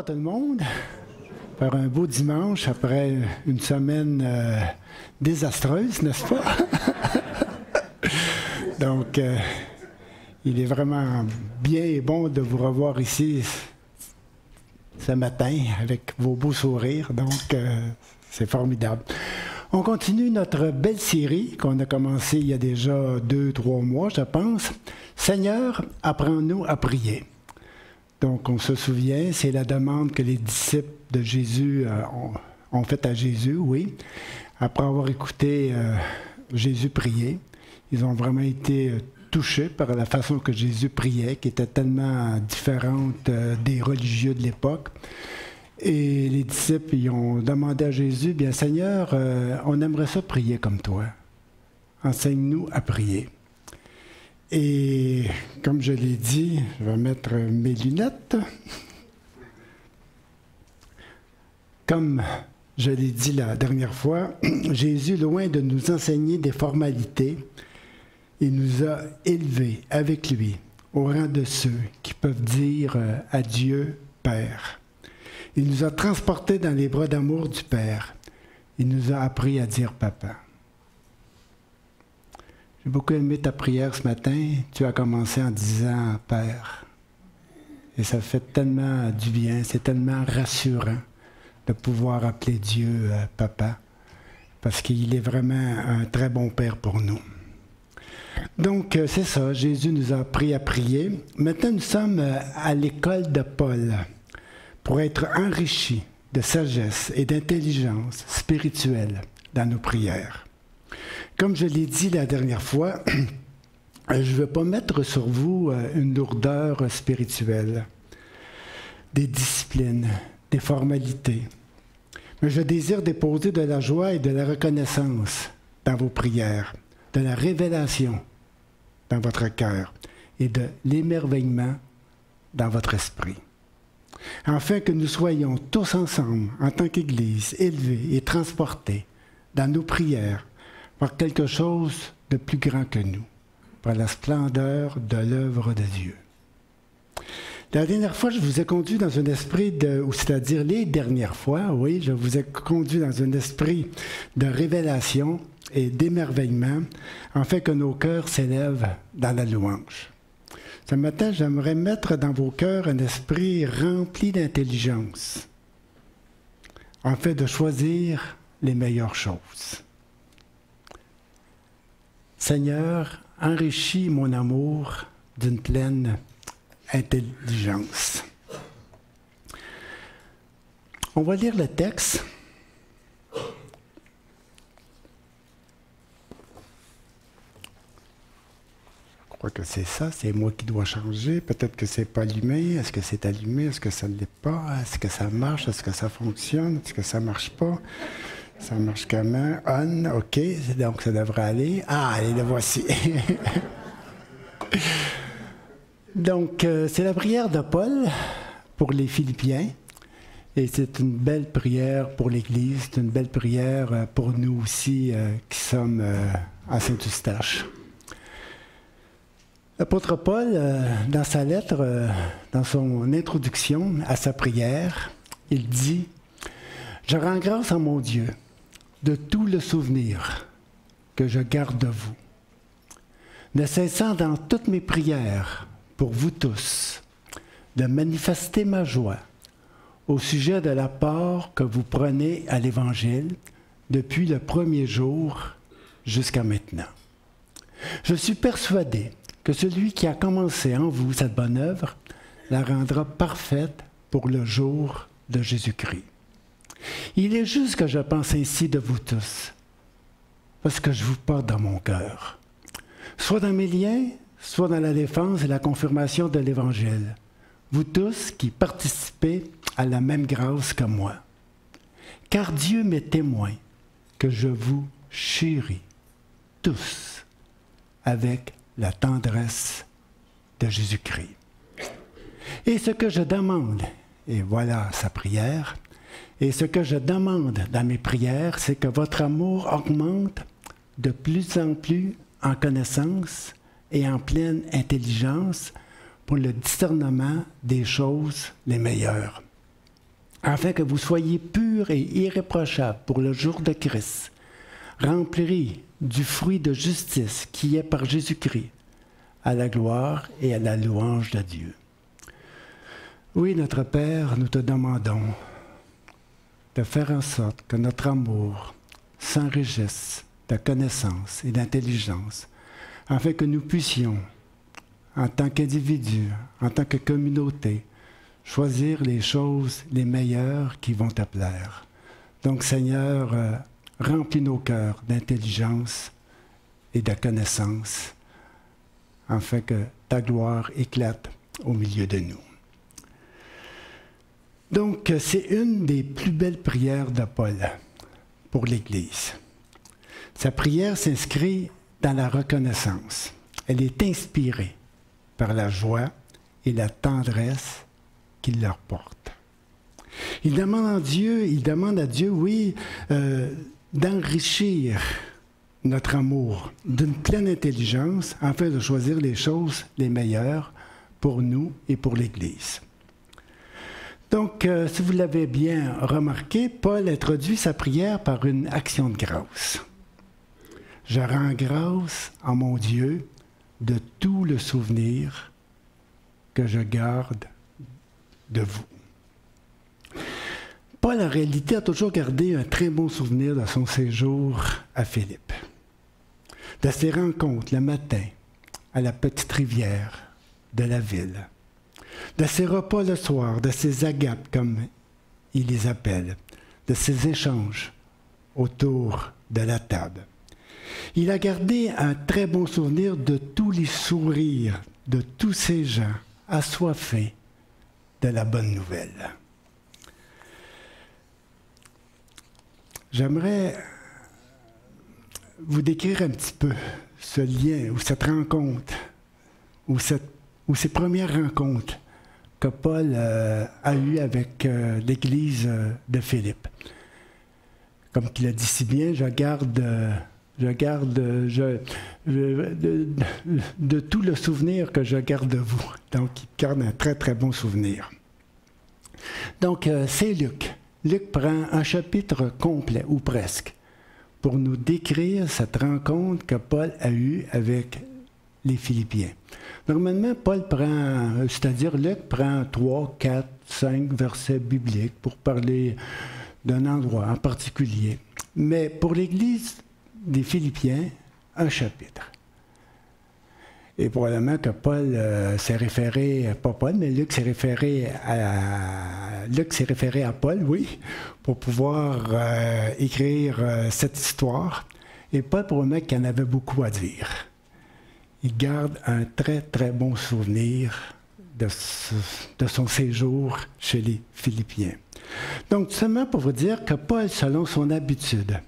à tout le monde. Faire un beau dimanche après une semaine désastreuse, n'est-ce pas? Donc, il est vraiment bien et bon de vous revoir ici ce matin avec vos beaux sourires. Donc, c'est formidable. On continue notre belle série qu'on a commencée il y a déjà 2-3 mois, je pense. Seigneur, apprends-nous à prier. Donc, on se souvient, c'est la demande que les disciples de Jésus ont faite à Jésus, oui. Après avoir écouté Jésus prier, ils ont vraiment été touchés par la façon que Jésus priait, qui était tellement différente des religieux de l'époque. Et les disciples, ils ont demandé à Jésus, « Bien, Seigneur, on aimerait ça prier comme toi. Enseigne-nous à prier. » Et comme je l'ai dit, je vais mettre mes lunettes. Comme je l'ai dit la dernière fois, Jésus, loin de nous enseigner des formalités, il nous a élevés avec lui au rang de ceux qui peuvent dire à Dieu, Père. Il nous a transportés dans les bras d'amour du Père. Il nous a appris à dire Papa. J'ai beaucoup aimé ta prière ce matin. Tu as commencé en disant Père. Et ça fait tellement du bien, c'est tellement rassurant de pouvoir appeler Dieu Papa, parce qu'il est vraiment un très bon Père pour nous. Donc, c'est ça, Jésus nous a appris à prier. Maintenant, nous sommes à l'école de Paul pour être enrichis de sagesse et d'intelligence spirituelle dans nos prières. Comme je l'ai dit la dernière fois, je ne veux pas mettre sur vous une lourdeur spirituelle, des disciplines, des formalités. Mais je désire déposer de la joie et de la reconnaissance dans vos prières, de la révélation dans votre cœur et de l'émerveillement dans votre esprit. Afin que nous soyons tous ensemble, en tant qu'Église, élevés et transportés dans nos prières par quelque chose de plus grand que nous, par la splendeur de l'œuvre de Dieu. La dernière fois, je vous ai conduit dans un esprit c'est-à-dire les dernières fois, oui, je vous ai conduit dans un esprit de révélation et d'émerveillement, afin que nos cœurs s'élèvent dans la louange. Ce matin, j'aimerais mettre dans vos cœurs un esprit rempli d'intelligence, afin de choisir les meilleures choses. Seigneur, enrichis mon amour d'une pleine intelligence. On va lire le texte. Je crois que c'est ça, c'est moi qui dois changer. Peut-être que c'est pas allumé. Est-ce que c'est allumé? Est-ce que ça ne l'est pas? Est-ce que ça marche? Est-ce que ça fonctionne? Est-ce que ça ne marche pas? Ça marche comment? On, OK, donc ça devrait aller. Ah, allez, le voici. Donc, c'est la prière de Paul pour les Philippiens. Et c'est une belle prière pour l'Église. C'est une belle prière pour nous aussi qui sommes à Saint-Eustache. L'apôtre Paul, dans sa lettre, dans son introduction à sa prière, il dit « Je rends grâce à mon Dieu de tout le souvenir que je garde de vous, ne cessant dans toutes mes prières pour vous tous de manifester ma joie au sujet de la part que vous prenez à l'Évangile depuis le premier jour jusqu'à maintenant. Je suis persuadé que celui qui a commencé en vous cette bonne œuvre la rendra parfaite pour le jour de Jésus-Christ. Il est juste que je pense ainsi de vous tous, parce que je vous porte dans mon cœur, soit dans mes liens, soit dans la défense et la confirmation de l'Évangile, vous tous qui participez à la même grâce que moi. Car Dieu m'est témoin que je vous chéris tous avec la tendresse de Jésus-Christ. Et ce que je demande, et voilà sa prière, et ce que je demande dans mes prières, c'est que votre amour augmente de plus en plus en connaissance et en pleine intelligence pour le discernement des choses les meilleures. afin que vous soyez purs et irréprochables pour le jour de Christ, remplis du fruit de justice qui est par Jésus-Christ, à la gloire et à la louange de Dieu. Oui, notre Père, nous te demandons de faire en sorte que notre amour s'enrichisse de connaissance et d'intelligence, afin que nous puissions, en tant qu'individus, en tant que communauté, choisir les choses les meilleures qui vont te plaire. Donc, Seigneur, remplis nos cœurs d'intelligence et de connaissance, afin que ta gloire éclate au milieu de nous. Donc, c'est une des plus belles prières de Paul pour l'Église. Sa prière s'inscrit dans la reconnaissance. Elle est inspirée par la joie et la tendresse qu'il leur porte. Il demande à Dieu, oui, d'enrichir notre amour d'une pleine intelligence afin de choisir les choses les meilleures pour nous et pour l'Église. Donc, si vous l'avez bien remarqué, Paul introduit sa prière par une action de grâce. Je rends grâce à mon Dieu de tout le souvenir que je garde de vous. Paul, en réalité, a toujours gardé un très bon souvenir de son séjour à Philippe, de ses rencontres le matin à la petite rivière de la ville, de ses repas le soir, de ses agapes, comme il les appelle, de ses échanges autour de la table. Il a gardé un très bon souvenir de tous les sourires de tous ces gens assoiffés de la bonne nouvelle. J'aimerais vous décrire un petit peu ce lien ou cette rencontre ou ces premières rencontres que Paul a eues avec l'Église de Philippe. Comme il a dit si bien, je garde de tout le souvenir que je garde de vous. Donc, il garde un très, très bon souvenir. Donc, c'est Luc. Luc prend un chapitre complet, ou presque, pour nous décrire cette rencontre que Paul a eue avec les Philippiens. Normalement, Luc prend 3, 4, 5 versets bibliques pour parler d'un endroit en particulier. Mais pour l'Église des Philippiens, un chapitre. Et probablement que Paul s'est référé, pas Paul, mais Luc s'est référé à Paul, oui, pour pouvoir écrire cette histoire. Et Paul, probablement qu'il en avait beaucoup à dire. Il garde un très, très bon souvenir de son séjour chez les Philippiens. Donc, seulement pour vous dire que Paul, selon son habitude,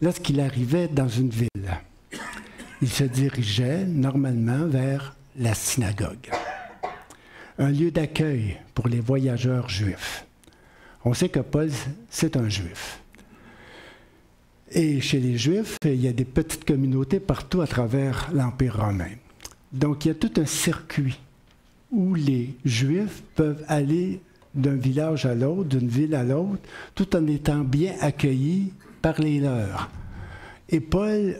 lorsqu'il arrivait dans une ville, il se dirigeait normalement vers la synagogue, un lieu d'accueil pour les voyageurs juifs. On sait que Paul, c'est un juif. Et chez les Juifs, il y a des petites communautés partout à travers l'Empire romain. Donc, il y a tout un circuit où les Juifs peuvent aller d'un village à l'autre, d'une ville à l'autre, tout en étant bien accueillis par les leurs. Et Paul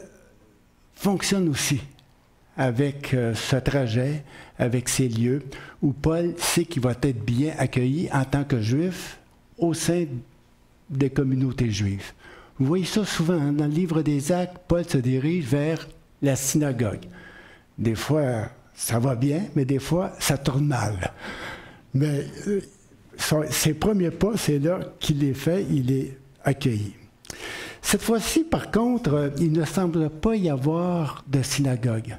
fonctionne aussi avec ce trajet, avec ces lieux, où Paul sait qu'il va être bien accueilli en tant que Juif au sein des communautés juives. Vous voyez ça souvent, hein? Dans le livre des Actes, Paul se dirige vers la synagogue. Des fois, ça va bien, mais des fois, ça tourne mal. Mais ses premiers pas, c'est là qu'il les fait, il est accueilli. Cette fois-ci, par contre, il ne semble pas y avoir de synagogue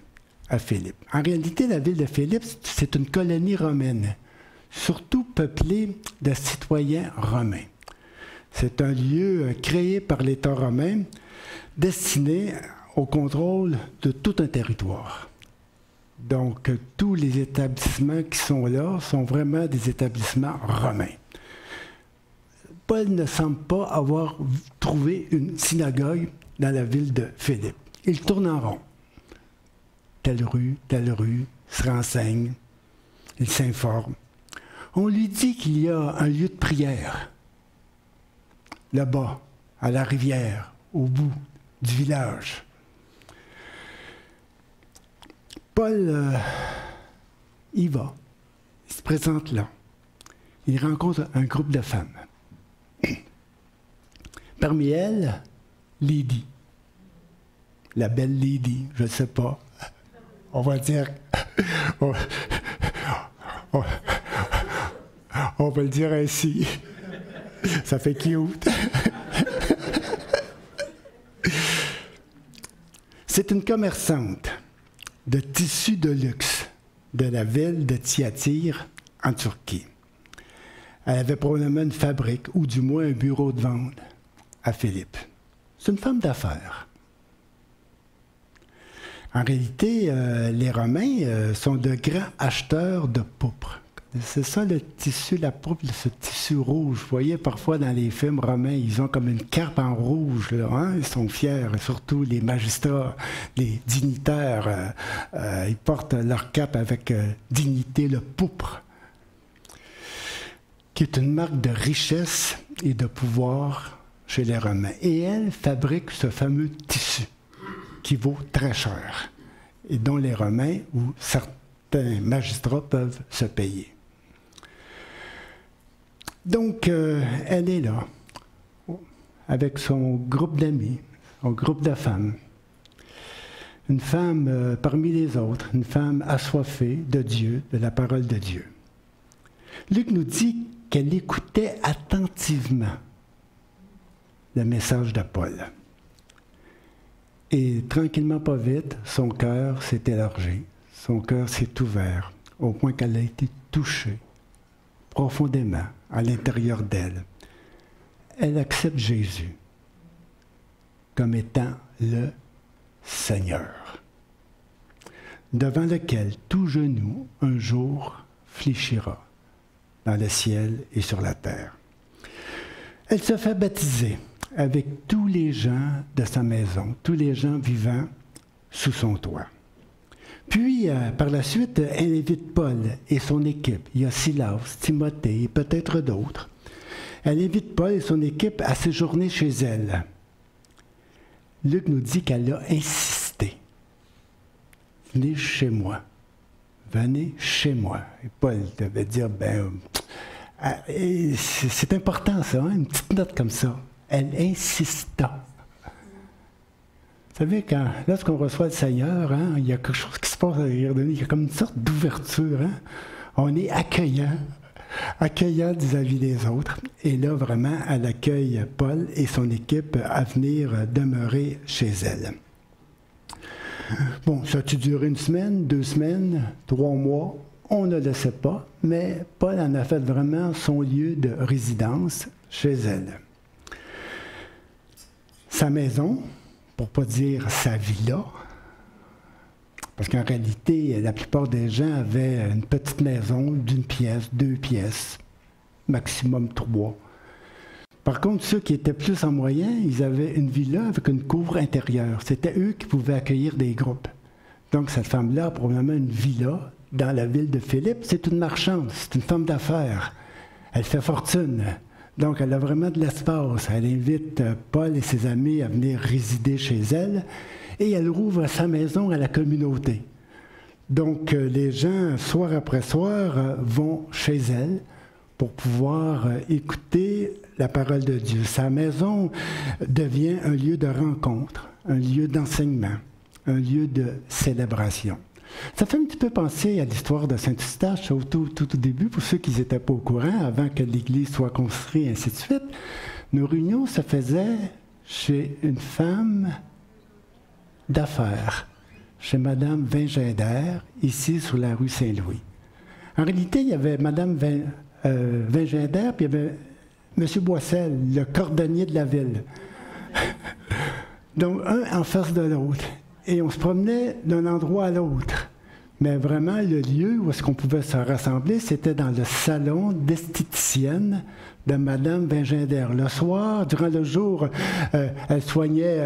à Philippe. En réalité, la ville de Philippe, c'est une colonie romaine, surtout peuplée de citoyens romains. C'est un lieu créé par l'État romain, destiné au contrôle de tout un territoire. Donc, tous les établissements qui sont là sont vraiment des établissements romains. Paul ne semble pas avoir trouvé une synagogue dans la ville de Philippe. Il tourne en rond. Telle rue, se renseigne, il s'informe. On lui dit qu'il y a un lieu de prière là-bas, à la rivière, au bout du village. Paul y va, il se présente là. Il rencontre un groupe de femmes. Parmi elles, Lydie. La belle Lydie, je ne sais pas. On va dire... on va le dire ainsi. Ça fait cute. C'est une commerçante de tissus de luxe de la ville de Thyatire, en Turquie. Elle avait probablement une fabrique, ou du moins un bureau de vente à Philippe. C'est une femme d'affaires. En réalité, les Romains sont de grands acheteurs de pourpre. C'est ça le tissu, la pourpre, ce tissu rouge. Vous voyez parfois dans les films romains, ils ont comme une cape en rouge, là, hein? Ils sont fiers, surtout les magistrats, les dignitaires, ils portent leur cape avec dignité, le pourpre, qui est une marque de richesse et de pouvoir chez les Romains. Et elle fabrique ce fameux tissu qui vaut très cher et dont les Romains ou certains magistrats peuvent se payer. Donc, elle est là, avec son groupe d'amis, son groupe de femmes. Une femme parmi les autres, une femme assoiffée de Dieu, de la parole de Dieu. Luc nous dit qu'elle écoutait attentivement le message de Paul. Et tranquillement, pas vite, son cœur s'est élargi, son cœur s'est ouvert, au point qu'elle a été touchée profondément à l'intérieur d'elle. Elle accepte Jésus comme étant le Seigneur, devant lequel tout genou un jour fléchira dans le ciel et sur la terre. Elle se fait baptiser avec tous les gens de sa maison, tous les gens vivant sous son toit. Puis, par la suite, elle invite Paul et son équipe. Il y a Silas, Timothée et peut-être d'autres. Elle invite Paul et son équipe à séjourner chez elle. Luc nous dit qu'elle a insisté. « Venez chez moi. Venez chez moi. » Et Paul devait dire, c'est important ça, hein, une petite note comme ça. Elle insista. Vous savez, lorsqu'on reçoit le Seigneur, hein, il y a quelque chose qui se passe à l'arrière de nous, il y a comme une sorte d'ouverture. Hein? On est accueillant vis-à-vis des autres. Et là, vraiment, elle accueille Paul et son équipe à venir demeurer chez elle. Bon, ça a-tu duré 1 semaine, 2 semaines, 3 mois? On ne le sait pas, mais Paul en a fait vraiment son lieu de résidence chez elle. Sa maison, pour ne pas dire sa villa, parce qu'en réalité, la plupart des gens avaient une petite maison d'1 pièce, 2 pièces, maximum 3. Par contre, ceux qui étaient plus en moyen, ils avaient une villa avec une cour intérieure. C'était eux qui pouvaient accueillir des groupes. Donc, cette femme-là a probablement une villa dans la ville de Philippe. C'est une marchande, c'est une femme d'affaires. Elle fait fortune. Donc, elle a vraiment de l'espace. Elle invite Paul et ses amis à venir résider chez elle et elle rouvre sa maison à la communauté. Donc, les gens, soir après soir, vont chez elle pour pouvoir écouter la parole de Dieu. Sa maison devient un lieu de rencontre, un lieu d'enseignement, un lieu de célébration. Ça fait un petit peu penser à l'histoire de Saint-Eustache tout au début, pour ceux qui n'étaient pas au courant, avant que l'Église soit construite, et ainsi de suite. Nos réunions se faisaient chez une femme d'affaires, chez Mme Vinginder, ici sur la rue Saint-Louis. En réalité, il y avait Mme Vinginder, puis il y avait M. Boissel, le cordonnier de la ville. Donc, un en face de l'autre. Et on se promenait d'un endroit à l'autre. Mais vraiment, le lieu où est-ce qu'on pouvait se rassembler, c'était dans le salon d'esthéticienne de Mme Vinginder. Le soir, durant le jour, elle soignait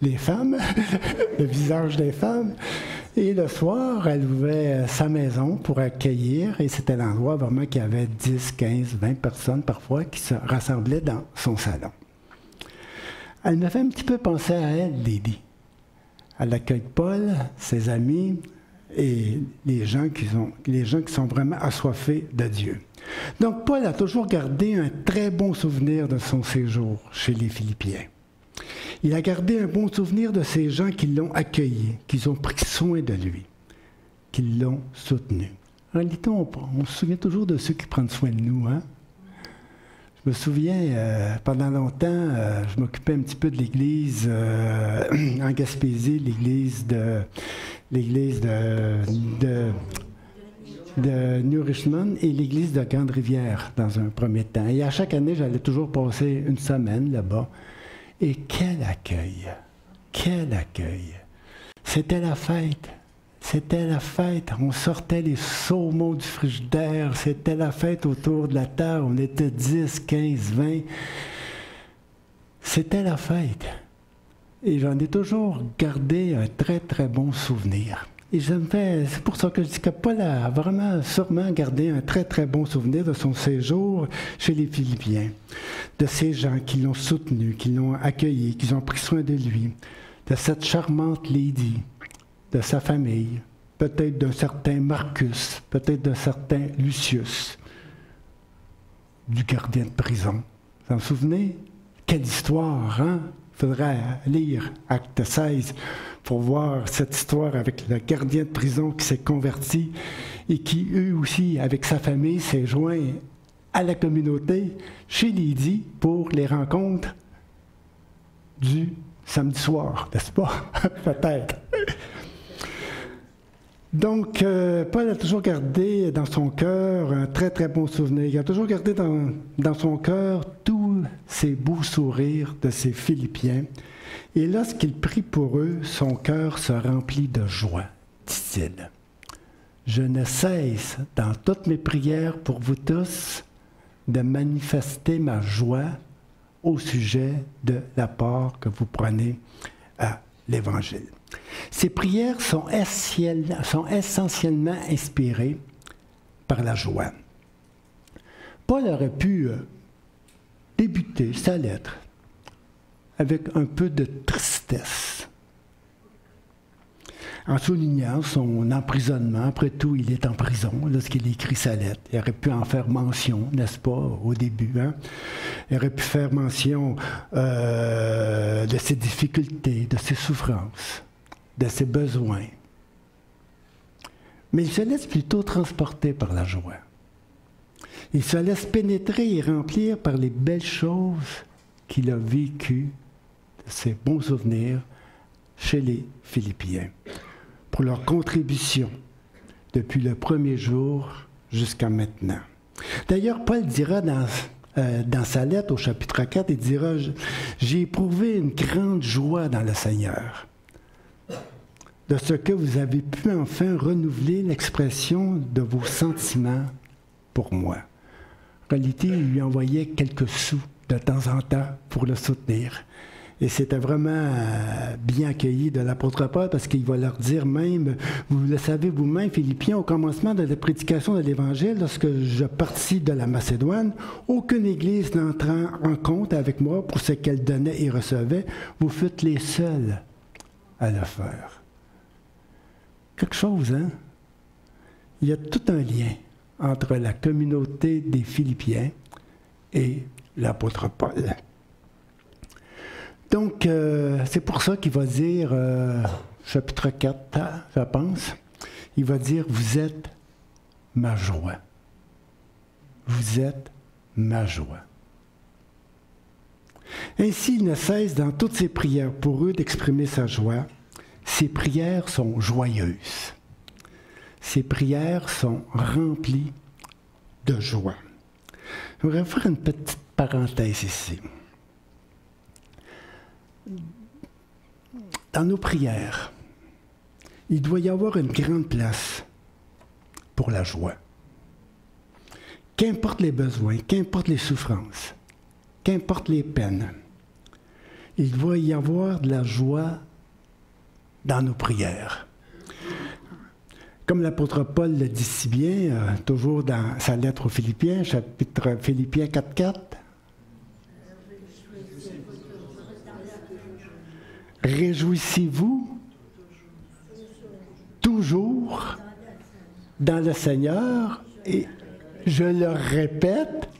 les femmes, le visage des femmes. Et le soir, elle ouvrait sa maison pour accueillir, et c'était l'endroit vraiment qu'il y avait 10, 15, 20 personnes parfois qui se rassemblaient dans son salon. Elle me fait un petit peu penser à elle, Lydie. Elle accueille Paul, ses amis et les gens qui sont vraiment assoiffés de Dieu. Donc, Paul a toujours gardé un très bon souvenir de son séjour chez les Philippiens. Il a gardé un bon souvenir de ces gens qui l'ont accueilli, qui ont pris soin de lui, qui l'ont soutenu. En réalité, on se souvient toujours de ceux qui prennent soin de nous, hein? Je me souviens, pendant longtemps, je m'occupais un petit peu de l'église en Gaspésie, l'église de New Richmond et l'église de Grande-Rivière dans un premier temps. Et à chaque année, j'allais toujours passer une semaine là-bas. Et quel accueil! Quel accueil! C'était la fête. C'était la fête. On sortait les saumons du frigidaire. C'était la fête autour de la table. On était 10, 15, 20. C'était la fête. Et j'en ai toujours gardé un très, très bon souvenir. Et c'est pour ça que je dis que Paul a vraiment, sûrement gardé un très, très bon souvenir de son séjour chez les Philippiens, de ces gens qui l'ont soutenu, qui l'ont accueilli, qui ont pris soin de lui, de cette charmante Lydie, de sa famille, peut-être d'un certain Marcus, peut-être d'un certain Lucius, du gardien de prison. Vous vous en souvenez? Quelle histoire, hein? Il faudrait lire Acte 16 pour voir cette histoire avec le gardien de prison qui s'est converti et qui, eux aussi, avec sa famille, s'est joint à la communauté chez Lydie pour les rencontres du samedi soir, n'est-ce pas? Peut-être. Donc, Paul a toujours gardé dans son cœur un très, très bon souvenir. Il a toujours gardé dans son cœur tous ces beaux sourires de ces Philippiens. Et lorsqu'il prie pour eux, son cœur se remplit de joie, dit-il. Je ne cesse, dans toutes mes prières pour vous tous, de manifester ma joie au sujet de la part que vous prenez à l'Évangile. Ces prières sont essentiellement inspirées par la joie. Paul aurait pu débuter sa lettre avec un peu de tristesse, en soulignant son emprisonnement. Après tout, il est en prison lorsqu'il écrit sa lettre. Il aurait pu en faire mention, n'est-ce pas, au début. Hein? Il aurait pu faire mention de ses difficultés, de ses souffrances, de ses besoins. Mais il se laisse plutôt transporter par la joie. Il se laisse pénétrer et remplir par les belles choses qu'il a vécues, de ses bons souvenirs chez les Philippiens, pour leur contribution depuis le premier jour jusqu'à maintenant. D'ailleurs, Paul dira dans sa lettre au chapitre 4, il dira « J'ai éprouvé une grande joie dans le Seigneur ». De ce que vous avez pu enfin renouveler l'expression de vos sentiments pour moi. En réalité, il lui envoyait quelques sous de temps en temps pour le soutenir. Et c'était vraiment bien accueilli de l'apôtre Paul parce qu'il va leur dire même, vous le savez vous-même, Philippiens, au commencement de la prédication de l'Évangile, lorsque je partis de la Macédoine, aucune église n'entrant en compte avec moi pour ce qu'elle donnait et recevait, vous fûtes les seuls à le faire. Quelque chose, hein? Il y a tout un lien entre la communauté des Philippiens et l'apôtre Paul. Donc, c'est pour ça qu'il va dire, chapitre 4, je pense, il va dire, vous êtes ma joie. Vous êtes ma joie. Ainsi, il ne cesse dans toutes ses prières pour eux d'exprimer sa joie. Ses prières sont joyeuses. Ses prières sont remplies de joie. Je voudrais faire une petite parenthèse ici. Dans nos prières, il doit y avoir une grande place pour la joie. Qu'importe les besoins, qu'importe les souffrances, qu'importe les peines, il doit y avoir de la joie dans nos prières. Comme l'apôtre Paul le dit si bien, toujours dans sa lettre aux Philippiens, chapitre Philippiens 4.4, réjouissez-vous toujours dans le Seigneur, et je le répète,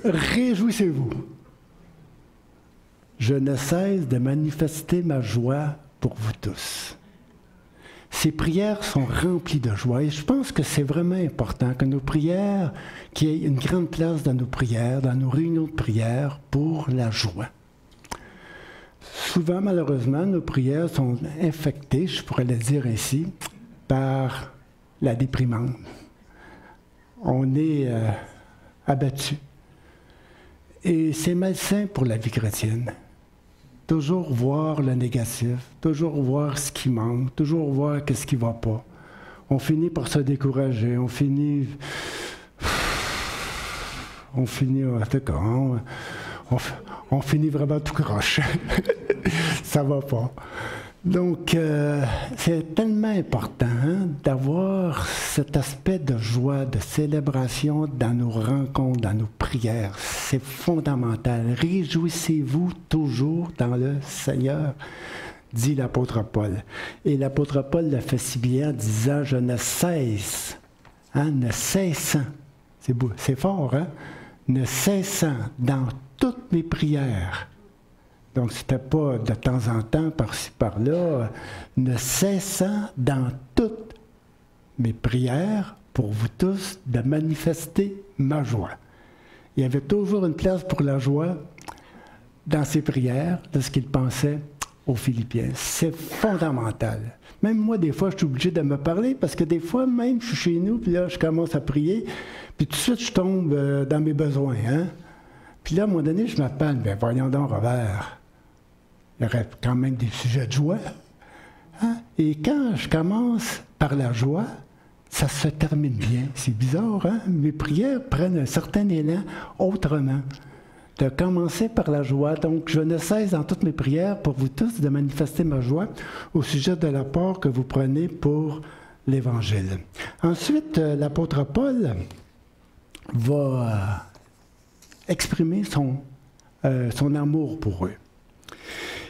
réjouissez-vous. Je ne cesse de manifester ma joie pour vous tous. Ces prières sont remplies de joie et je pense que c'est vraiment important que nos prières, qu'il y ait une grande place dans nos prières, dans nos réunions de prière pour la joie. Souvent, malheureusement, nos prières sont infectées, je pourrais le dire ainsi, par la déprimande. On est abattu. Et c'est malsain pour la vie chrétienne. Toujours voir le négatif, toujours voir ce qui manque, toujours voir ce qui ne va pas. On finit par se décourager, on finit vraiment tout croche. Ça ne va pas. Donc, c'est tellement important d'avoir cet aspect de joie, de célébration dans nos rencontres, dans nos prières. C'est fondamental. Réjouissez-vous toujours dans le Seigneur, dit l'apôtre Paul. Et l'apôtre Paul le fait si bien en disant « Je ne cesse, ne cessant ». C'est beau, c'est fort, hein? « Ne cessant dans toutes mes prières ». Donc, ce n'était pas de temps en temps, par-ci, par-là, ne cessant dans toutes mes prières pour vous tous de manifester ma joie. Il y avait toujours une place pour la joie dans ses prières, de ce qu'il pensait aux Philippiens. C'est fondamental. Même moi, des fois, je suis obligé de me parler parce que des fois, même, je suis chez nous, puis là, je commence à prier, puis tout de suite, je tombe dans mes besoins. Hein? Puis là, à un moment donné, je m'appelle, bien, voyons donc, Robert. Il y aurait quand même des sujets de joie. Hein? Et quand je commence par la joie, ça se termine bien. C'est bizarre, hein? Mes prières prennent un certain élan autrement. De commencer par la joie. Donc, je ne cesse dans toutes mes prières pour vous tous de manifester ma joie au sujet de l'apport que vous prenez pour l'Évangile. Ensuite, l'apôtre Paul va exprimer son amour pour eux.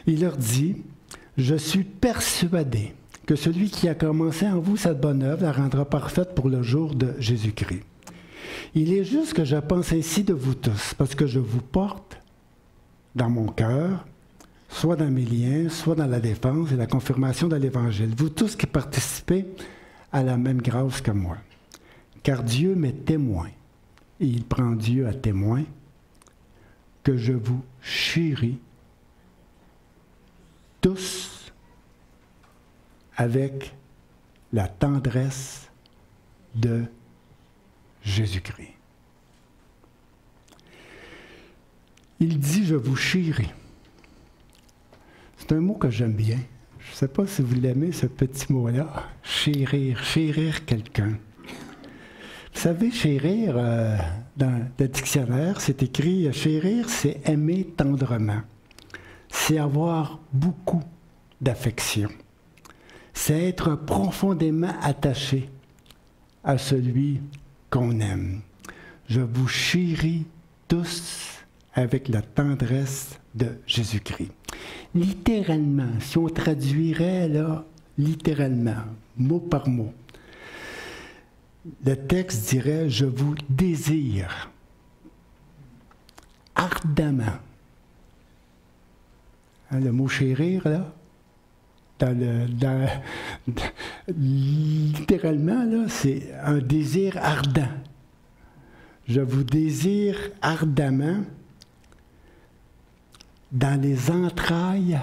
Il leur dit, « Je suis persuadé que celui qui a commencé en vous cette bonne œuvre la rendra parfaite pour le jour de Jésus-Christ. Il est juste que je pense ainsi de vous tous, parce que je vous porte dans mon cœur, soit dans mes liens, soit dans la défense et la confirmation de l'Évangile, vous tous qui participez à la même grâce que moi. Car Dieu m'est témoin, et il prend Dieu à témoin, que je vous chéris tous avec la tendresse de Jésus-Christ. » Il dit « je vous chéris ». C'est un mot que j'aime bien. Je ne sais pas si vous l'aimez, ce petit mot-là. Chérir, chérir quelqu'un. Vous savez, chérir, dans le dictionnaire, c'est écrit « chérir », c'est aimer tendrement. C'est avoir beaucoup d'affection. C'est être profondément attaché à celui qu'on aime. Je vous chéris tous avec la tendresse de Jésus-Christ. Littéralement, si on traduirait là, littéralement, mot par mot, le texte dirait « Je vous désire ardemment ». Hein, le mot « chérir », là, littéralement, là, c'est un désir ardent. Je vous désire ardemment dans les entrailles,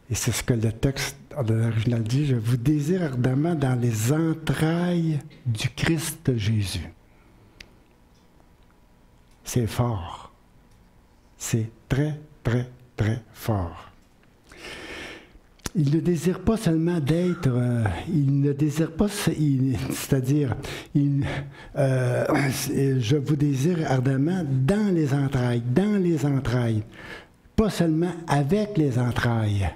et c'est ce que le texte de l'original dit, je vous désire ardemment dans les entrailles du Christ Jésus. C'est fort. C'est très, très, très fort. Il ne désire pas seulement d'être, il ne désire pas, c'est-à-dire, je vous désire ardemment dans les entrailles, pas seulement avec les entrailles,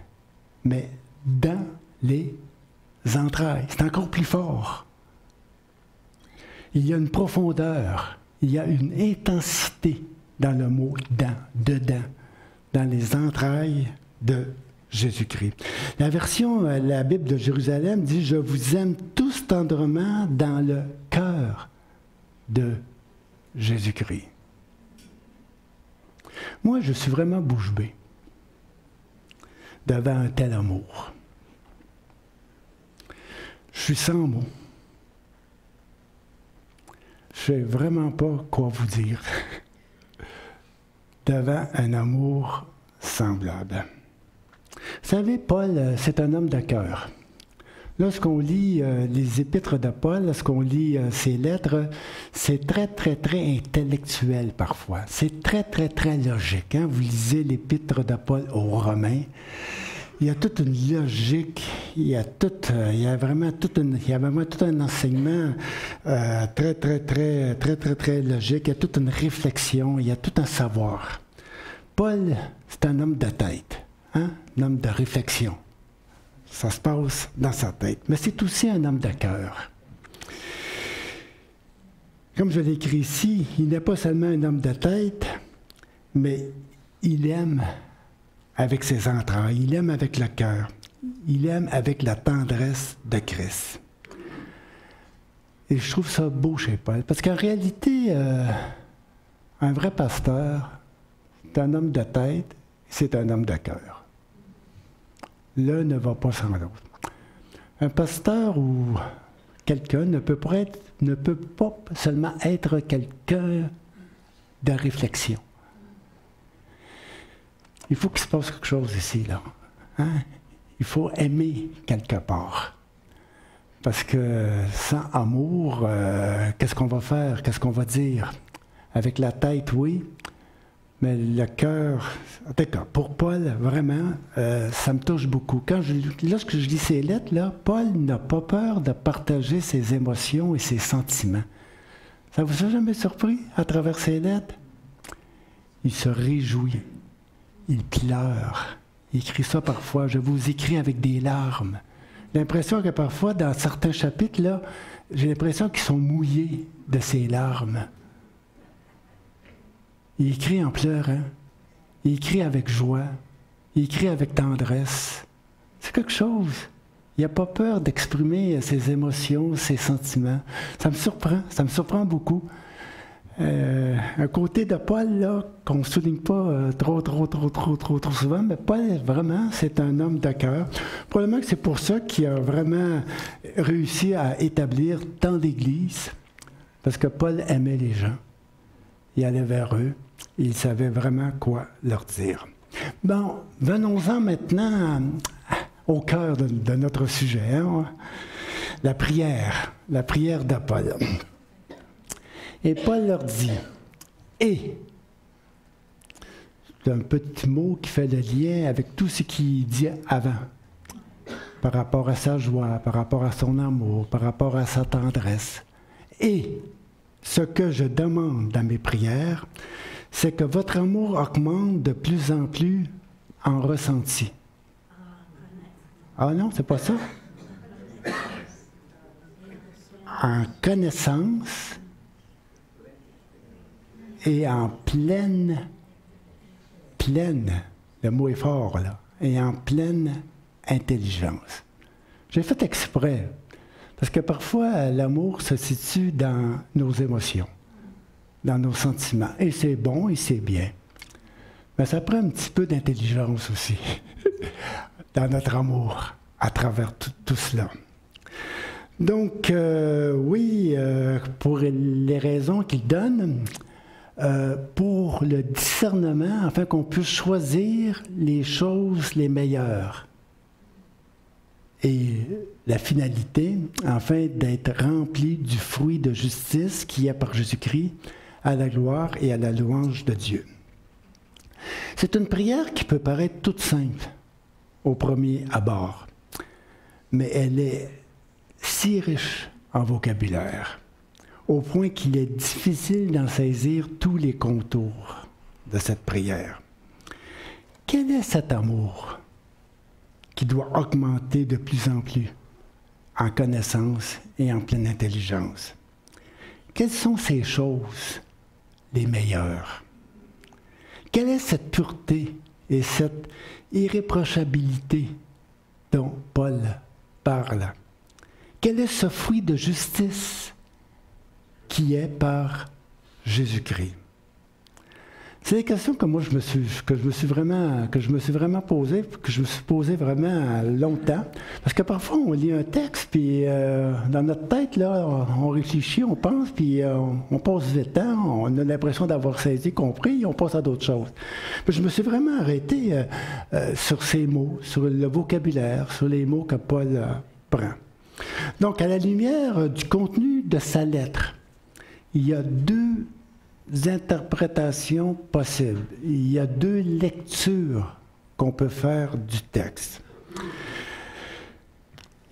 mais dans les entrailles. C'est encore plus fort. Il y a une profondeur, il y a une intensité dans le mot « dans », « dedans », dans les entrailles de Jésus-Christ. La Bible de Jérusalem dit « Je vous aime tous tendrement dans le cœur de Jésus-Christ ». Moi, je suis vraiment bouche bée devant un tel amour. Je suis sans mots. Je ne sais vraiment pas quoi vous dire devant un amour semblable. Vous savez, Paul, c'est un homme de cœur. Lorsqu'on lit les épîtres de Paul, lorsqu'on lit ses lettres, c'est très, très, très intellectuel parfois. C'est très, très, très logique. Hein? Vous lisez l'épître de Paul aux Romains, il y a toute une logique, il y a vraiment tout un enseignement très, très, très, très, très, très logique. Il y a toute une réflexion, il y a tout un savoir. Paul, c'est un homme de tête, hein? Un homme de réflexion. Ça se passe dans sa tête. Mais c'est aussi un homme de cœur. Comme je l'ai écrit ici, il n'est pas seulement un homme de tête, mais il aime avec ses entrailles, il aime avec le cœur, il aime avec la tendresse de Christ. Et je trouve ça beau chez Paul, parce qu'en réalité, un vrai pasteur, c'est un homme de tête, c'est un homme de cœur. L'un ne va pas sans l'autre. Un pasteur ou quelqu'un ne peut pas seulement être quelqu'un de réflexion. Il faut qu'il se passe quelque chose ici, là. Hein? Il faut aimer quelque part. Parce que sans amour, qu'est-ce qu'on va faire? Qu'est-ce qu'on va dire? Avec la tête, oui, mais le cœur... En tout cas, pour Paul, vraiment, ça me touche beaucoup. Lorsque je lis ces lettres, là, Paul n'a pas peur de partager ses émotions et ses sentiments. Ça vous a jamais surpris à travers ces lettres? Il se réjouit. Il pleure. Il écrit ça parfois. Je vous écris avec des larmes. J'ai l'impression que parfois, dans certains chapitres, là, j'ai l'impression qu'ils sont mouillés de ces larmes. Il écrit en pleurant. Il écrit avec joie. Il écrit avec tendresse. C'est quelque chose. Il n'a pas peur d'exprimer ses émotions, ses sentiments. Ça me surprend beaucoup. Un côté de Paul, là, qu'on ne souligne pas trop souvent, mais Paul, vraiment, c'est un homme de cœur. Probablement que c'est pour ça qu'il a vraiment réussi à établir tant d'églises, parce que Paul aimait les gens. Il allait vers eux, et il savait vraiment quoi leur dire. Bon, venons-en maintenant au cœur de notre sujet, hein? La prière de Paul. Et Paul leur dit, « Et », c'est un petit mot qui fait le lien avec tout ce qu'il dit avant, par rapport à sa joie, par rapport à son amour, par rapport à sa tendresse. « Et ce que je demande dans mes prières, c'est que votre amour augmente de plus en plus en ressenti. » Ah non, c'est pas ça? En connaissance et en pleine, le mot est fort là, et en pleine intelligence. J'ai fait exprès, parce que parfois l'amour se situe dans nos émotions, dans nos sentiments, et c'est bon et c'est bien. Mais ça prend un petit peu d'intelligence aussi, dans notre amour, à travers tout cela. Donc, oui, pour les raisons qu'il donne, pour le discernement, afin qu'on puisse choisir les choses les meilleures. Et la finalité, afin d'être rempli du fruit de justice qui est par Jésus-Christ, à la gloire et à la louange de Dieu. C'est une prière qui peut paraître toute simple au premier abord, mais elle est si riche en vocabulaire, au point qu'il est difficile d'en saisir tous les contours de cette prière. Quel est cet amour qui doit augmenter de plus en plus en connaissance et en pleine intelligence. Quelles sont ces choses les meilleures? Quelle est cette pureté et cette irréprochabilité dont Paul parle? Quel est ce fruit de justice qui est par Jésus-Christ? C'est des questions que moi je me suis vraiment posé vraiment longtemps. Parce que parfois on lit un texte, puis dans notre tête, là, on réfléchit, on pense, puis on passe vite, hein? On a l'impression d'avoir saisi, compris, et on passe à d'autres choses. Mais je me suis vraiment arrêté sur ces mots, sur le vocabulaire, sur les mots que Paul prend. Donc, à la lumière du contenu de sa lettre, il y a deux interprétations possibles. Il y a deux lectures qu'on peut faire du texte.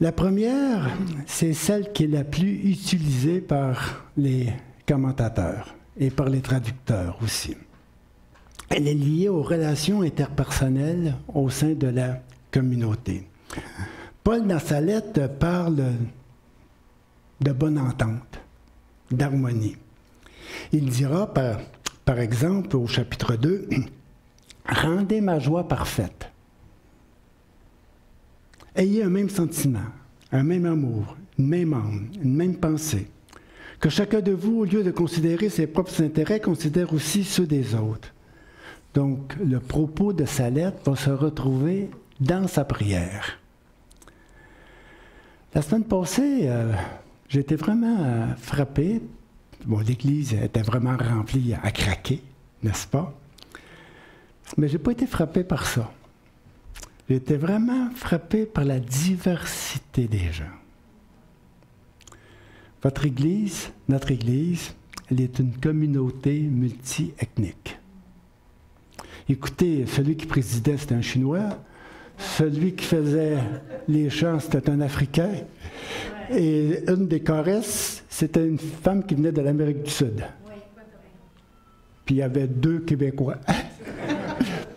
La première, c'est celle qui est la plus utilisée par les commentateurs et par les traducteurs aussi. Elle est liée aux relations interpersonnelles au sein de la communauté. Paul, dans sa lettre, parle de bonne entente, d'harmonie. Il dira, par exemple, au chapitre 2, « Rendez ma joie parfaite. Ayez un même sentiment, un même amour, une même âme, une même pensée. Que chacun de vous, au lieu de considérer ses propres intérêts, considère aussi ceux des autres. » Donc, le propos de sa lettre va se retrouver dans sa prière. La semaine passée, j'ai été vraiment frappé. Bon, l'Église était vraiment remplie à craquer, n'est-ce pas? Mais je n'ai pas été frappé par ça. J'ai été vraiment frappé par la diversité des gens. Votre Église, notre Église, elle est une communauté multi-ethnique. Écoutez, celui qui présidait, c'était un Chinois. Celui qui faisait les chants, c'était un Africain. Et une des choresses, c'était une femme qui venait de l'Amérique du Sud. Puis il y avait 2 Québécois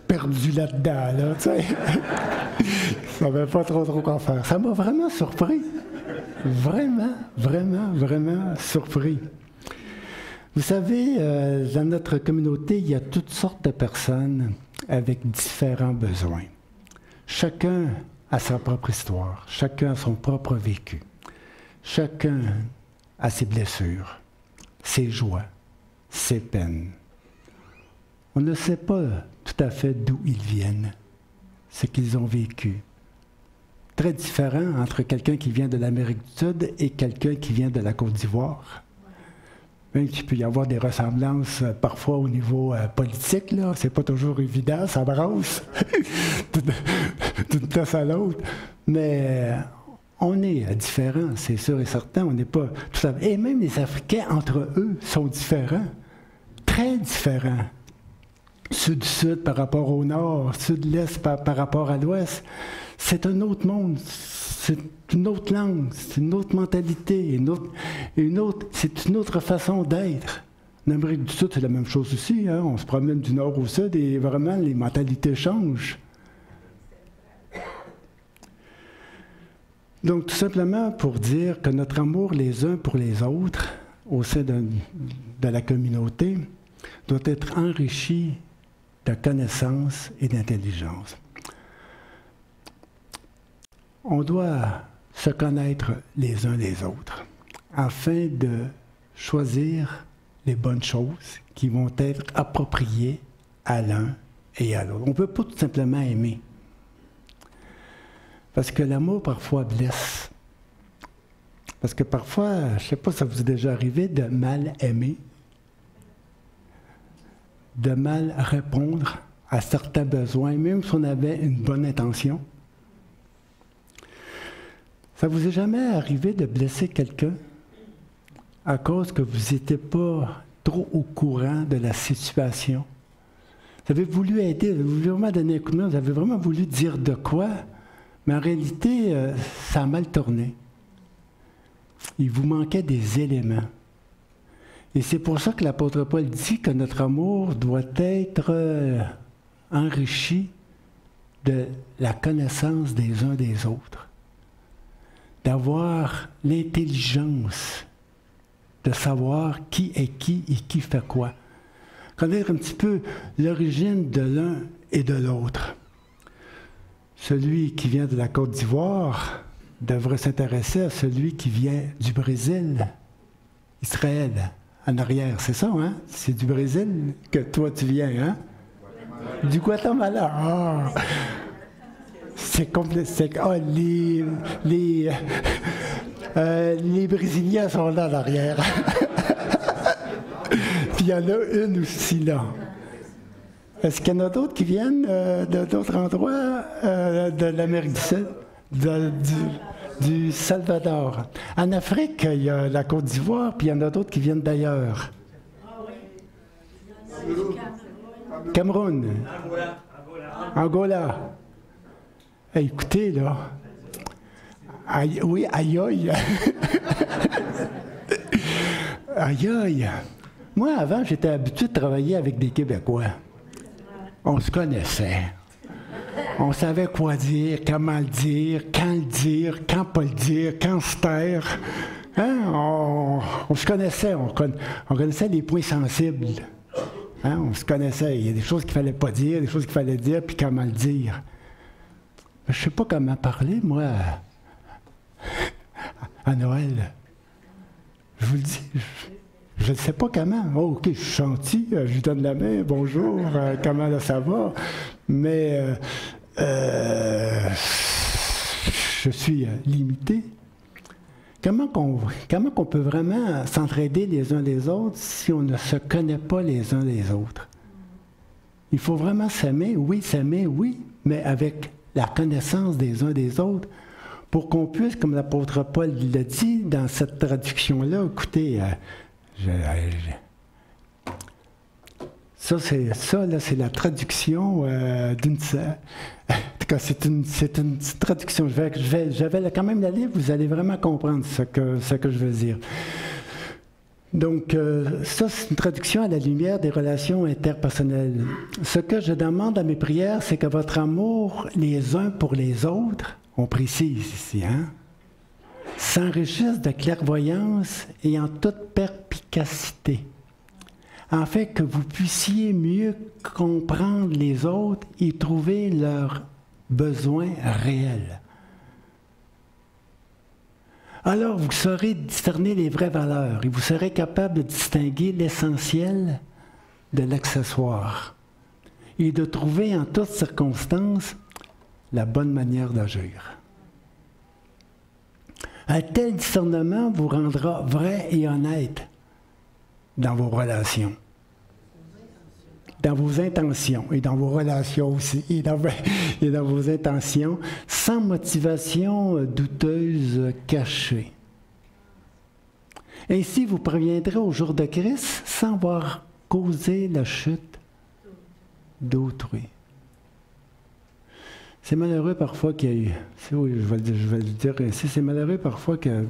perdus là-dedans, là, tu sais. Ça ne savait pas trop quoi faire. Ça m'a vraiment surpris. Vraiment, vraiment, vraiment surpris. Vous savez, dans notre communauté, il y a toutes sortes de personnes avec différents besoins. Chacun a sa propre histoire, chacun a son propre vécu, chacun a ses blessures, ses joies, ses peines. On ne sait pas tout à fait d'où ils viennent, ce qu'ils ont vécu. Très différent entre quelqu'un qui vient de l'Amérique du Sud et quelqu'un qui vient de la Côte d'Ivoire. Même qu'il peut y avoir des ressemblances parfois au niveau politique, là, c'est pas toujours évident, ça brasse d'une place à l'autre. Mais on est différents, c'est sûr et certain, on n'est pas tout à fait. Et même les Africains, entre eux, sont différents, très différents. Sud-sud par rapport au nord, sud-l'est par rapport à l'ouest. C'est un autre monde, c'est une autre langue, c'est une autre mentalité, c'est une autre façon d'être. En Amérique du Sud, c'est la même chose aussi. Hein? On se promène du nord au sud et vraiment, les mentalités changent. Donc, tout simplement pour dire que notre amour les uns pour les autres, au sein de la communauté, doit être enrichi de connaissance et d'intelligence. On doit se connaître les uns les autres afin de choisir les bonnes choses qui vont être appropriées à l'un et à l'autre. On ne peut pas tout simplement aimer. Parce que l'amour, parfois, blesse. Parce que parfois, je ne sais pas si ça vous est déjà arrivé de mal aimer, de mal répondre à certains besoins, même si on avait une bonne intention. Ça vous est jamais arrivé de blesser quelqu'un à cause que vous n'étiez pas trop au courant de la situation? Vous avez voulu aider, vous avez voulu vraiment donner un coup de main, vous avez vraiment voulu dire de quoi, mais en réalité, ça a mal tourné. Il vous manquait des éléments. Et c'est pour ça que l'apôtre Paul dit que notre amour doit être enrichi de la connaissance des uns des autres. d'avoir l'intelligence de savoir qui est qui et qui fait quoi. Connaître un petit peu l'origine de l'un et de l'autre. Celui qui vient de la Côte d'Ivoire devrait s'intéresser à celui qui vient du Brésil, Israël, en arrière. C'est ça, hein? C'est du Brésil que toi tu viens, hein? Du Guatemala. Ah! C'est complet. Oh, les Brésiliens sont là en arrière. Puis il y en a une aussi là. Est-ce qu'il y en a d'autres qui viennent d'autres endroits de l'Amérique du Sud, du Salvador? En Afrique, il y a la Côte d'Ivoire, puis il y en a d'autres qui viennent d'ailleurs. Cameroun. Angola. Hey, écoutez, là. Aïe, oui, aïe, aïe. Aïe, aïe. Moi, avant, j'étais habitué de travailler avec des Québécois. On se connaissait. On savait quoi dire, comment le dire, quand pas le dire, quand se taire. Hein? On se connaissait, on connaissait les points sensibles. Hein? On se connaissait. Il y a des choses qu'il ne fallait pas dire, des choses qu'il fallait dire, puis comment le dire. Je ne sais pas comment parler, moi, à Noël. Je vous le dis. Je ne sais pas comment. Oh, OK, je suis gentil, je lui donne la main, bonjour, comment là, ça va? Mais je suis limité. Comment qu'on peut vraiment s'entraider les uns les autres si on ne se connaît pas les uns les autres? Il faut vraiment s'aimer, oui, mais avec la connaissance des uns des autres pour qu'on puisse, comme l'apôtre Paul l'a dit dans cette traduction-là, écoutez, c'est la traduction d'une... En tout cas, c'est une traduction. Je vais quand même la lire, vous allez vraiment comprendre ce que je veux dire. Donc, ça, c'est une traduction à la lumière des relations interpersonnelles. Ce que je demande à mes prières, c'est que votre amour les uns pour les autres, on précise ici, hein, s'enrichisse de clairvoyance et en toute perspicacité, afin que vous puissiez mieux comprendre les autres et trouver leurs besoins réels. Alors vous saurez discerner les vraies valeurs et vous serez capable de distinguer l'essentiel de l'accessoire et de trouver en toutes circonstances la bonne manière d'agir. Un tel discernement vous rendra vrai et honnête dans vos relations, dans vos intentions et dans vos relations aussi, et dans vos intentions, sans motivation douteuse cachée. Ainsi, vous parviendrez au jour de Christ sans voir causer la chute d'autrui. C'est malheureux parfois qu'il y ait... Oui, je vais le dire ainsi. C'est malheureux parfois que...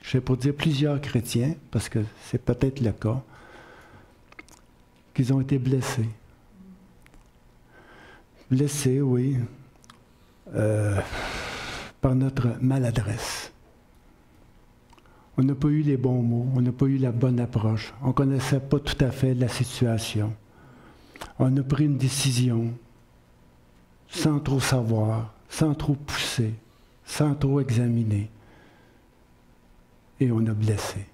Je ne sais pas dire plusieurs chrétiens, parce que c'est peut-être le cas, qu'ils ont été blessés. Blessés, oui, par notre maladresse. On n'a pas eu les bons mots, on n'a pas eu la bonne approche, on ne connaissait pas tout à fait la situation. On a pris une décision sans trop savoir, sans trop pousser, sans trop examiner. Et on a blessé.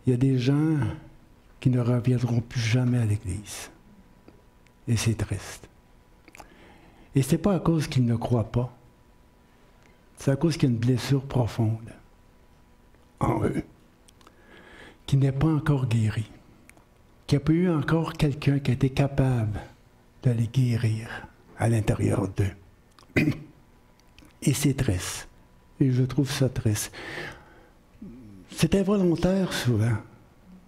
Il y a des gens qui ne reviendront plus jamais à l'Église. Et c'est triste. Et ce n'est pas à cause qu'ils ne croient pas. C'est à cause qu'il y a une blessure profonde en eux, qui n'est pas encore guérie, qu'il n'y a pas eu encore quelqu'un qui a été capable de les guérir à l'intérieur d'eux. Et c'est triste. Et je trouve ça triste. C'est involontaire souvent.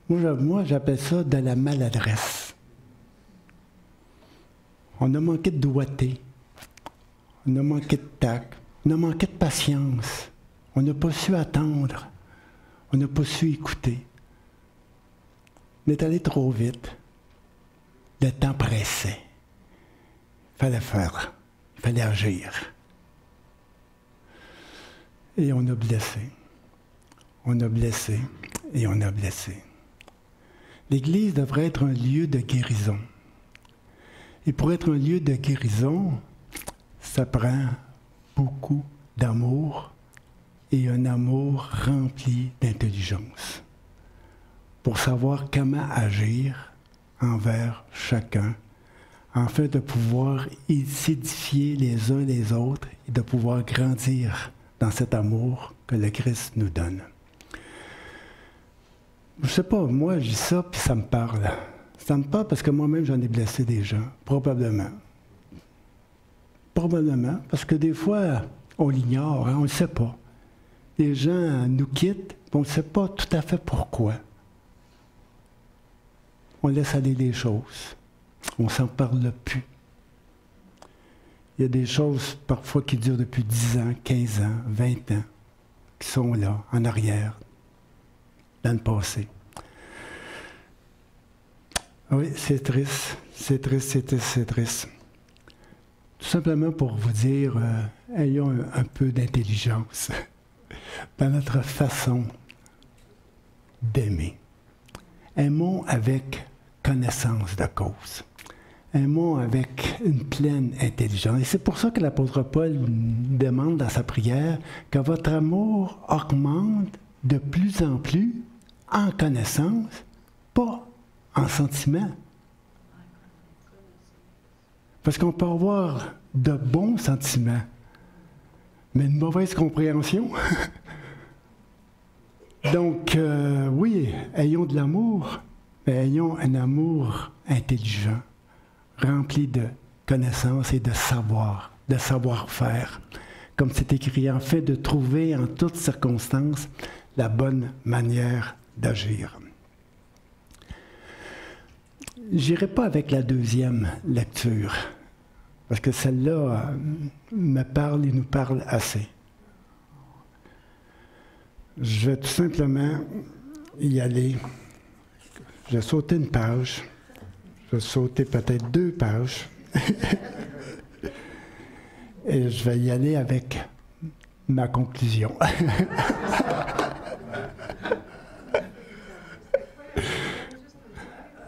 Moi, j'appelle ça de la maladresse. On a manqué de doigté. On a manqué de tact. On a manqué de patience. On n'a pas su attendre. On n'a pas su écouter. On est allé trop vite. Le temps pressait. Il fallait faire. Il fallait agir. et on a blessé. On a blessé et on a blessé. L'Église devrait être un lieu de guérison. Et pour être un lieu de guérison, ça prend beaucoup d'amour et un amour rempli d'intelligence pour savoir comment agir envers chacun, afin de pouvoir s'édifier les uns les autres et de pouvoir grandir dans cet amour que le Christ nous donne. Je sais pas, moi je dis ça puis ça me parle. Ça me parle parce que moi-même j'en ai blessé des gens, probablement. Probablement, parce que des fois on l'ignore, hein, on ne le sait pas. Les gens nous quittent, on ne sait pas tout à fait pourquoi. On laisse aller les choses. On ne s'en parle plus. Il y a des choses parfois qui durent depuis 10 ans, 15 ans, 20 ans, qui sont là, en arrière, dans le passé. Oui, c'est triste, c'est triste, c'est triste, c'est triste. Tout simplement pour vous dire, ayons un peu d'intelligence dans notre façon d'aimer. Aimons avec connaissance de cause. Aimons avec une pleine intelligence. Et c'est pour ça que l'apôtre Paul demande dans sa prière que votre amour augmente de plus en plus en connaissance, pas en sentiment. Parce qu'on peut avoir de bons sentiments, mais une mauvaise compréhension. Donc, oui, ayons de l'amour, mais ayons un amour intelligent, rempli de connaissances et de savoir-faire. Comme c'est écrit, en fait, de trouver en toutes circonstances la bonne manière d'agir. J'irai pas avec la deuxième lecture, parce que celle-là me parle et nous parle assez. Je vais tout simplement y aller. Je vais sauter une page. Je vais sauter peut-être 2 pages. Et je vais y aller avec ma conclusion.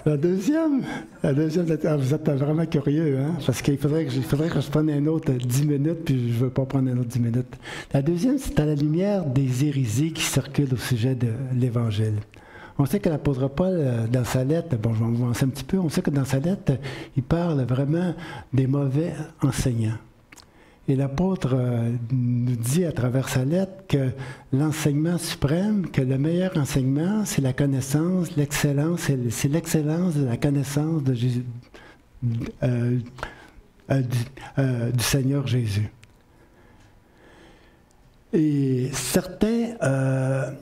La deuxième, vous êtes vraiment curieux, hein? Parce qu'il faudrait que je prenne un autre 10 minutes, puis je ne veux pas prendre un autre 10 minutes. La deuxième, c'est à la lumière des hérésies qui circulent au sujet de l'Évangile. On sait que l'apôtre Paul, dans sa lettre, bon, je vais avancer un petit peu, on sait que dans sa lettre, il parle vraiment des mauvais enseignants. Et l'apôtre nous dit à travers sa lettre que l'enseignement suprême, que le meilleur enseignement, c'est la connaissance, l'excellence, c'est l'excellence de la connaissance de Jésus, du Seigneur Jésus. Et certains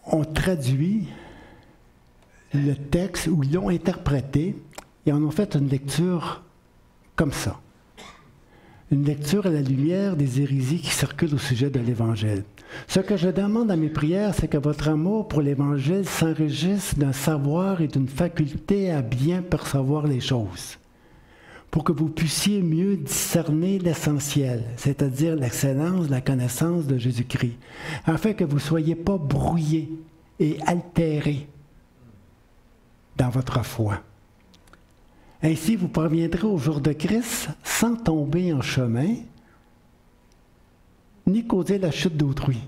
ont traduit le texte ou l'ont interprété et en ont fait une lecture comme ça. Une lecture à la lumière des hérésies qui circulent au sujet de l'Évangile. Ce que je demande à mes prières, c'est que votre amour pour l'Évangile s'enrichisse d'un savoir et d'une faculté à bien percevoir les choses, pour que vous puissiez mieux discerner l'essentiel, c'est-à-dire l'excellence de la connaissance de Jésus-Christ, afin que vous ne soyez pas brouillés et altérés dans votre foi. Ainsi, vous parviendrez au jour de Christ sans tomber en chemin, ni causer la chute d'autrui.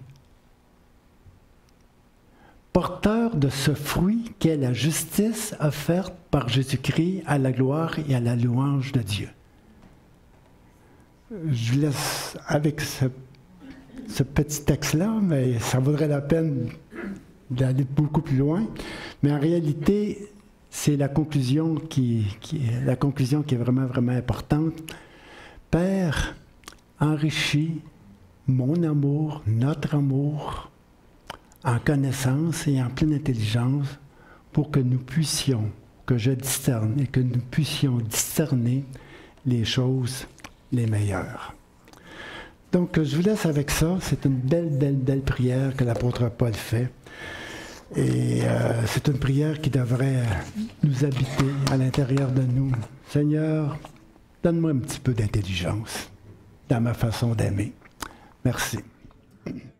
Porteur de ce fruit qu'est la justice offerte par Jésus-Christ à la gloire et à la louange de Dieu. Je vous laisse avec ce petit texte-là, mais ça vaudrait la peine d'aller beaucoup plus loin. Mais en réalité, c'est la conclusion qui est vraiment, vraiment importante. Père, enrichis mon amour, notre amour, en connaissance et en pleine intelligence, pour que nous puissions, que je discerne et que nous puissions discerner les choses les meilleures. Donc, je vous laisse avec ça. C'est une belle, belle, belle prière que l'apôtre Paul fait. Et c'est une prière qui devrait nous habiter à l'intérieur de nous. Seigneur, donne-moi un petit peu d'intelligence dans ma façon d'aimer. Merci. Amen.